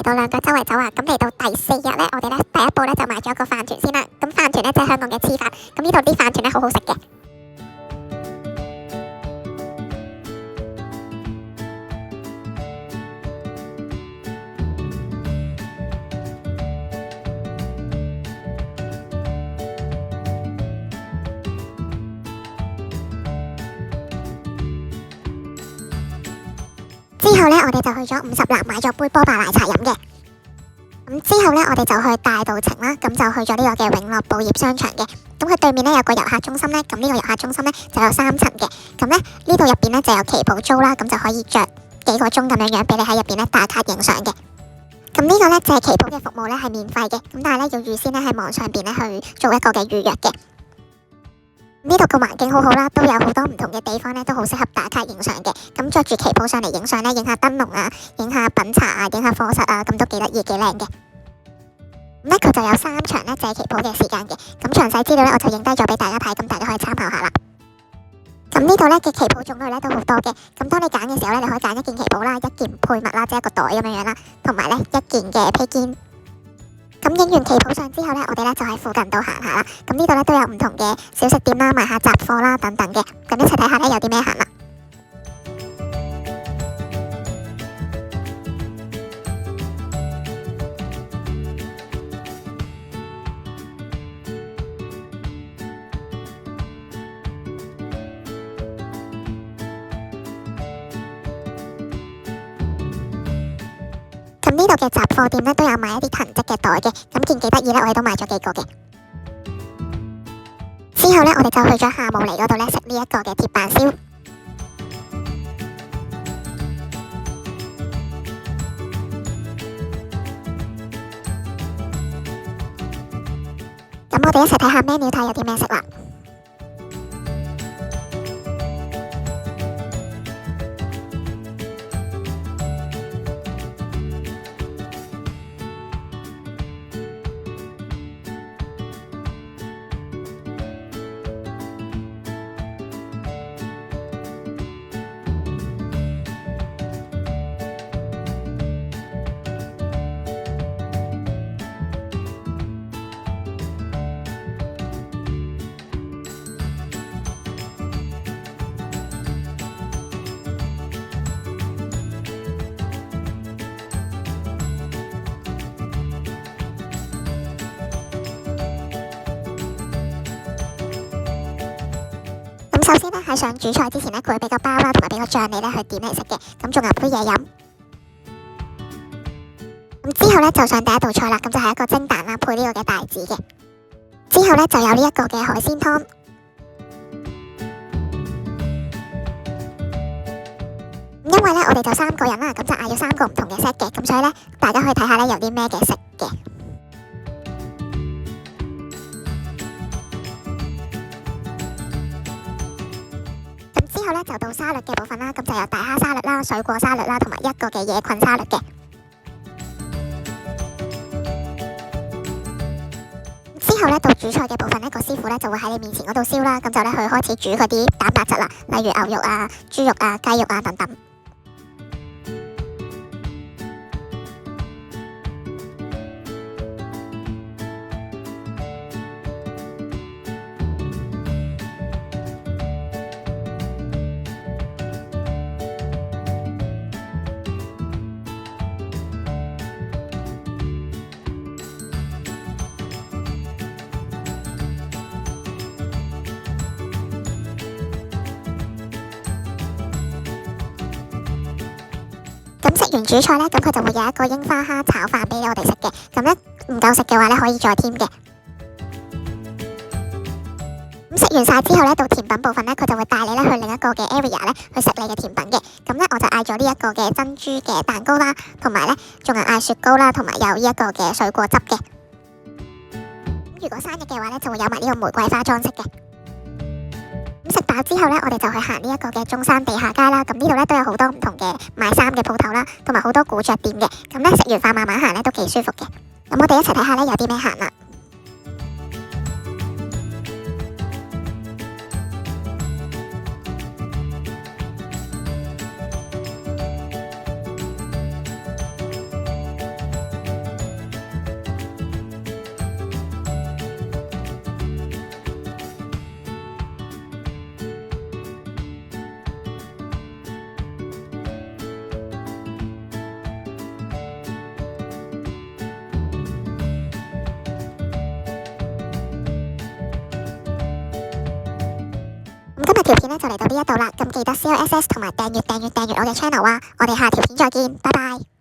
到兩個周圍走啊，咁嚟到第4日咧，我哋咧第一步咧就買咗一個飯團先啦。咁飯團咧就係香港嘅黐飯，咁呢度啲飯團咧好好食嘅。之後咧，我哋就去咗50立買咗杯波霸奶茶飲嘅。咁之後咧，我哋就去大道城啦，咁就去咗呢個嘅永樂布業商場嘅。咁佢對面咧有個遊客中心咧，咁呢個遊客中心咧就有3層嘅。咁咧呢度入邊咧就有旗袍租啦，咁就可以着幾個鐘咁樣俾你喺入邊咧打卡影相嘅。咁呢個咧就係旗袍嘅服務咧係免費嘅，咁但係咧要預先咧喺網上邊咧去做一個嘅預約嘅。呢度個環境好好啦，都有好多唔同嘅地方咧，都好適合打卡影相嘅。咁着住旗袍上嚟影相咧，影下燈籠啊，影下品茶啊，影下課室啊，咁都幾得意幾靚嘅。咁咧佢就有3場咧借旗袍嘅時間嘅。咁詳細資料咧我就影低咗俾大家睇，咁大家可以參考下啦。咁呢度咧嘅旗袍種類咧都好多嘅。咁當你揀嘅時候咧，你可以揀一件旗袍啦，一件配襪啦，即係一個袋咁樣啦，同埋咧一件嘅披肩。咁影完旗袍相之後咧，我哋咧就喺附近度行下啦。咁呢度咧都有唔同嘅小食店啦，賣下雜貨啦等等嘅。咁一齊睇下咧有啲咩行啦。咁呢度嘅雜貨店咧都有賣一啲藤織嘅袋嘅，咁見幾得意咧，我哋都買咗幾個嘅。之後咧，我哋就去咗夏慕尼嗰度咧食呢一個嘅鐵板燒。咁我哋一齊睇下 menu 睇有啲咩食啦。首先咧喺上主菜之前咧，佢會俾個包啦，同埋俾個醬你咧去點嚟食嘅。咁仲有杯嘢飲。咁之後咧就上第一道菜啦，咁就係一個蒸蛋啦，配呢個嘅帶子嘅。之後咧就有呢一個嘅海鮮湯。因為咧我哋就3個人啦，咁就嗌咗3個唔同嘅 set 嘅，咁所以咧大家可以睇下咧有啲咩嘅食嘅。之後咧就到沙律嘅部分啦，咁就有大蝦沙律啦、水果沙律啦，同埋一個嘅野菌沙律嘅。之後咧到主菜嘅部分咧，個師傅咧就會喺你面前嗰度燒啦，咁就咧去開始煮嗰啲蛋白質啦，例如牛肉啊、豬肉啊、雞肉啊等等。咁食完主菜咧，咁佢就會有一個櫻花蝦炒飯俾我哋食嘅。咁咧唔夠食嘅話咧，可以再添嘅。咁食完晒之後咧，到甜品部分咧，佢就會帶你咧去另一個嘅 area 咧去食你嘅甜品嘅。咁咧我就嗌咗呢一個嘅珍珠嘅蛋糕啦，同埋咧仲有嗌雪糕啦，同埋有呢一個嘅水果汁嘅。咁如果生日嘅話咧，就會有埋呢個玫瑰花裝飾嘅。咁食飽之後咧，我哋就去行呢一個嘅中山地下街啦。咁呢度咧都有好多唔同嘅賣衫嘅鋪頭啦，同埋好多古着店嘅。咁咧食完飯慢慢行咧都幾舒服嘅。咁我哋一齊睇下咧有啲咩行啦。日條片呢就嚟到呢一度啦，咁記得 CLSS 同埋訂閱我嘅 channel啊！我哋下條片再見，拜拜。